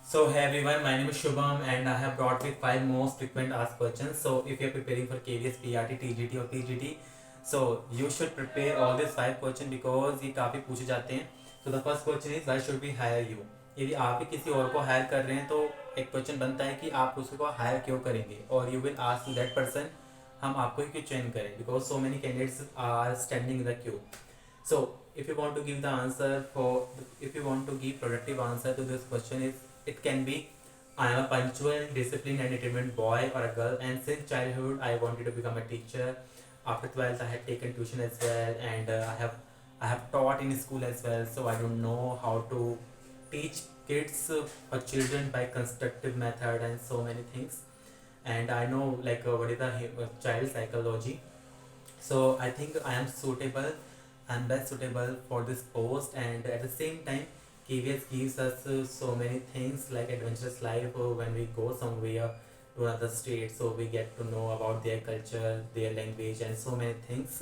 So hey everyone, my name is Shubham and I have brought with five most frequent asked questions. So if you're preparing for KVS, PRT, TGT or PGT, so you should prepare all these five questions because ये काफ़ी पूछे जाते हैं. So the first question is why should we hire you? यदि आप ही किसी और को हायर कर रहे हैं तो एक क्वेश्चन बनता है कि आप उसको हायर क्यों करेंगे और you will ask that person हम आपको ही क्यों चेंज करें because so many candidates are standing in the queue. So if you want to give the answer for if you want to give productive answer to this question is it can be I am a punctual, disciplined and determined boy or a girl and since childhood I wanted to become a teacher. After 12th I had taken tuition as well and I have taught in school as well, so I don't know how to teach kids or children by constructive method and so many things, and I know like what is the child psychology. So I think I am suitable and best suitable for this post, and at the same time KVS gives us so many things like adventurous life when we go somewhere to another state, so we get to know about their culture, their language and so many things.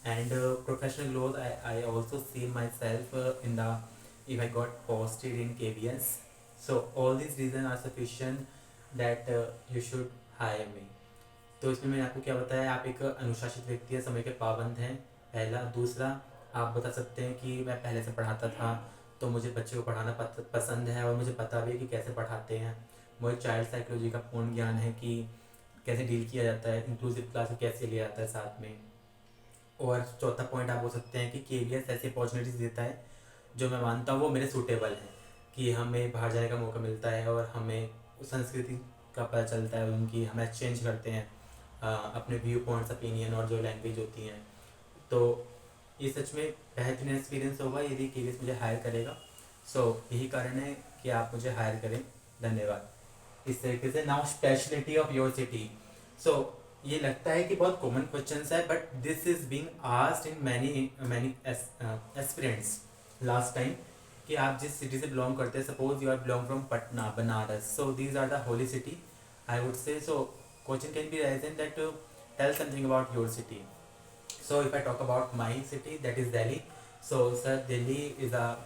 And professional growth, I also see myself in the if I got posted in KVS. So all these reasons are sufficient that you should hire me. तो इसमें मैंने आपको क्या बताया, आप एक अनुशासित व्यक्ति है, समय के पाबंद हैं, पहला. दूसरा, आप बता सकते हैं कि मैं पहले से पढ़ाता था तो मुझे बच्चे को पढ़ाना पसंद है और मुझे पता भी है कि कैसे पढ़ाते हैं. मुझे चाइल्ड साइकोलॉजी का पूर्ण ज्ञान है कि कैसे डील किया जाता है, इंक्लूसिव क्लास में कैसे लिया जाता है साथ में. और चौथा पॉइंट आप बोल सकते हैं कि KVS ऐसी अपॉर्चुनिटीज़ देता है जो मैं मानता हूँ वो मेरे सूटेबल हैं, कि हमें बाहर जाने का मौका मिलता है और हमें उस संस्कृति का पता चलता है, उनकी हम एक्सचेंज करते हैं अपने व्यू पॉइंट्स, ओपिनियन और जो लैंग्वेज होती हैं. तो ये सच में बेहतरीन एक्सपीरियंस होगा यदि KVS मुझे हायर करेगा. सो यही कारण है कि आप मुझे हायर करें. धन्यवाद. इस तरीके से now speciality of your city. So ये लगता है कि बहुत कॉमन क्वेश्चन है but this is being asked in many many aspirants last time कि आप जिस सिटी से बिलोंग करते हैं, suppose you are belong from Patna, Banaras, so these are the holy city I would say. So question can be raised that to tell something about your city. So if I talk about my city, that is Delhi. So sir, Delhi is a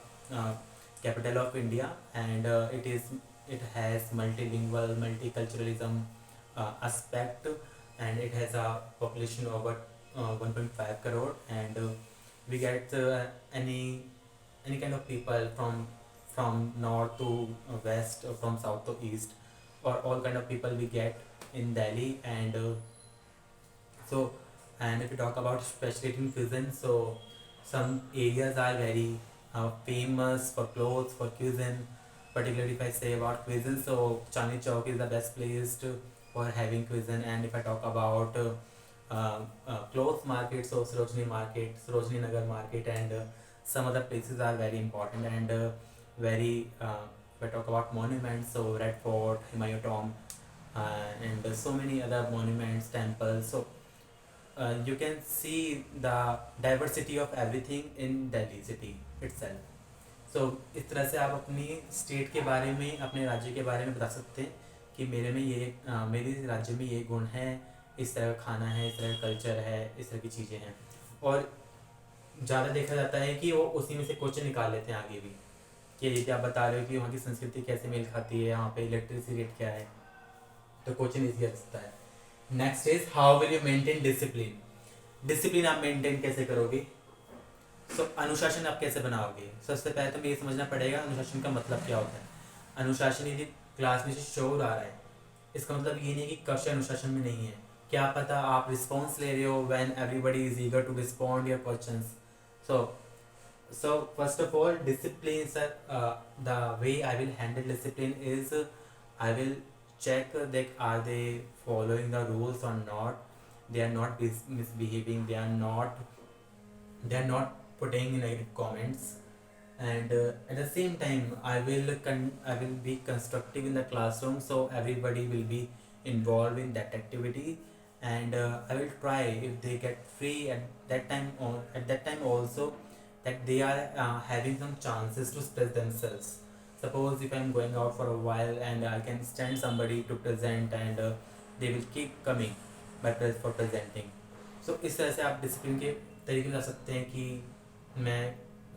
capital of India and it has multilingual multiculturalism aspect, and it has a population over 1.5 crore, and we get any kind of people from north to west, from south to east, or all kind of people we get in Delhi. And so and if you talk about specialty in cuisine, so some areas are very famous for clothes, for cuisine. Particularly if I say about cuisine, so Chandni Chowk is the best place for having cuisine. And if I talk about clothes market, so Sarojini market, Sarojini Nagar market, and some other places are very important and very if I talk about monuments, so Red Fort, Humayun Tomb, and so many other monuments, temples. So you can see the diversity of everything in Delhi city itself. So इस तरह से आप अपनी state के बारे में, अपने राज्य के बारे में बता सकते हैं कि मेरे में ये मेरे राज्य में ये गुण है, इस तरह का खाना है, इस तरह का कल्चर है, इस तरह की चीज़ें हैं. और ज़्यादा देखा जाता है कि वो उसी में से क्वेश्चन निकाल लेते हैं आगे भी, कि यदि आप बता रहे हो कि वहाँ की संस्कृति कैसे मेल खाती है, यहाँ पे इलेक्ट्रिसिटी रेट क्या है, तो क्वेश्चन ईजी आ सकता है. Next is how will you maintain discipline. Discipline आप मेंटेन कैसे करोगे. सो अनुशासन आप कैसे बनाओगे. सबसे पहले तो ये समझना पड़ेगा अनुशासन का मतलब क्या होता है. अनुशासन यदि क्लास में से शोर आ रहा है, इसका मतलब ये नहीं कि कक्षा अनुशासन में नहीं है. क्या पता आप रिस्पॉन्स ले रहे हो when everybody is eager to respond your questions. So first of all, discipline, sir, the way I will handle discipline is I will check that are they following the rules or not. They are not misbehaving. They are not putting negative comments. And at the same time, I will be constructive in the classroom, so everybody will be involved in that activity. And I will try if they get free at that time, or at that time also, that they are having some chances to express themselves. Suppose if I'm going out for a while and I can stand somebody to present, and they will keep coming for presenting. So इस तरह से आप discipline के तरीके बता सकते हैं कि मैं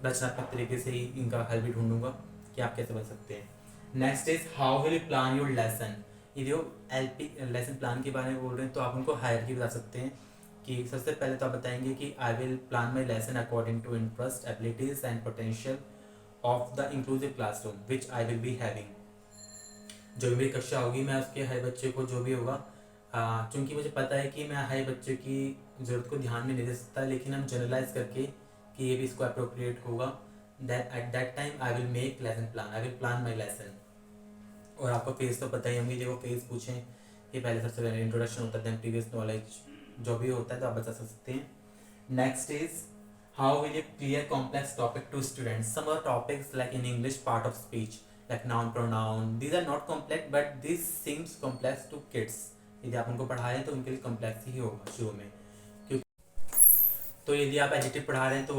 रचनात्मक तरीके से ही इनका हल भी ढूंढूंगा कि आप कैसे बन सकते हैं. Next is how will you plan your lesson. ये जो एलपी लेसन प्लान के बारे में बोल रहे हैं तो आप उनको हायरार्की बता सकते हैं कि सबसे पहले तो आप बताएंगे कि I will plan my lesson according to interest abilities and potential of the inclusive classroom which I will be having. जो भी मेरी कक्षा होगी मैं उसके हर बच्चे को जो भी होगा, चूँकि मुझे पता है कि मैं हर बच्चे की ज़रूरत को ध्यान में नहीं दे सकता, लेकिन हम जनरलाइज करके कि ये भी इसको अप्रोप्रिएट होगा, that at that time I will make lesson plan, I will plan my lesson. और आपको फेज तो पता ही होंगे, जब वो फेज पूछें कि पहले सबसे पहले इंट्रोडक्शन होता है, प्रीवियस नॉलेज जो भी होता है तो आप बता सकते हैं। Next is how will you clear complex topic to students. Some of topics like in English part of speech like noun pronoun, these are not complex but this seems complex to kids। यदि आप उनको पढ़ा रहे हैं तो उनके लिए complex ही होगा शुरू में, क्योंकि तो यदि आप एडिटिव पढ़ा रहे हैं तो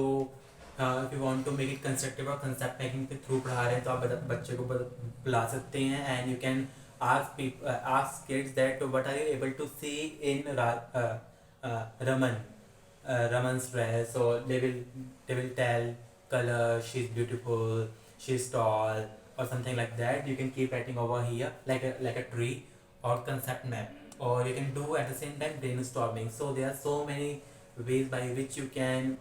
if you want to make it constructive और कंसेप्ट मेकिंग के थ्रू पढ़ा रहे हैं तो आप बच्चे को बुला सकते हैं and you can ask kids that what are you able to see in Raman's dress, so they will tell color, she's beautiful, she's tall, or something like that. You can keep writing over here like a tree or concept map, or you can do at the same time brainstorming. So there are so many ways by which you can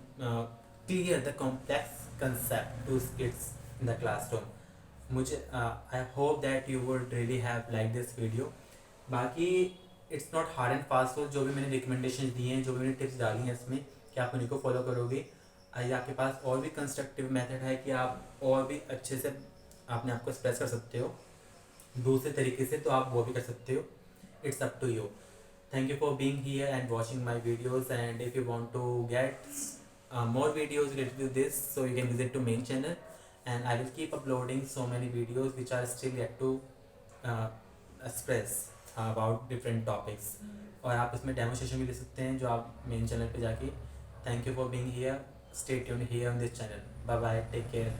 clear the complex concept to kids in the classroom. मुझे I hope that you would really have liked this video. बाकी it's not hard and fast rule, जो भी मैंने recommendation दी हैं, जो भी मैंने tips डाली हैं इसमें कि आप उन्हीं को फॉलो करोगे, या आपके पास और भी कंस्ट्रक्टिव मेथड है कि आप और भी अच्छे से अपने आप को एक्सप्रेस कर सकते हो दूसरे तरीके से, तो आप वो भी कर सकते हो। It's up to you. Thank you for being here and watching my videos, and if you want to get more videos related to this, so you can visit to main channel and I will keep uploading so many videos which are still yet to express about different topics। और आप इसमें demo session भी ले सकते हैं जो आप main channel पे जाके। Thank you for being here, stay tuned here on this channel. Bye bye, take care.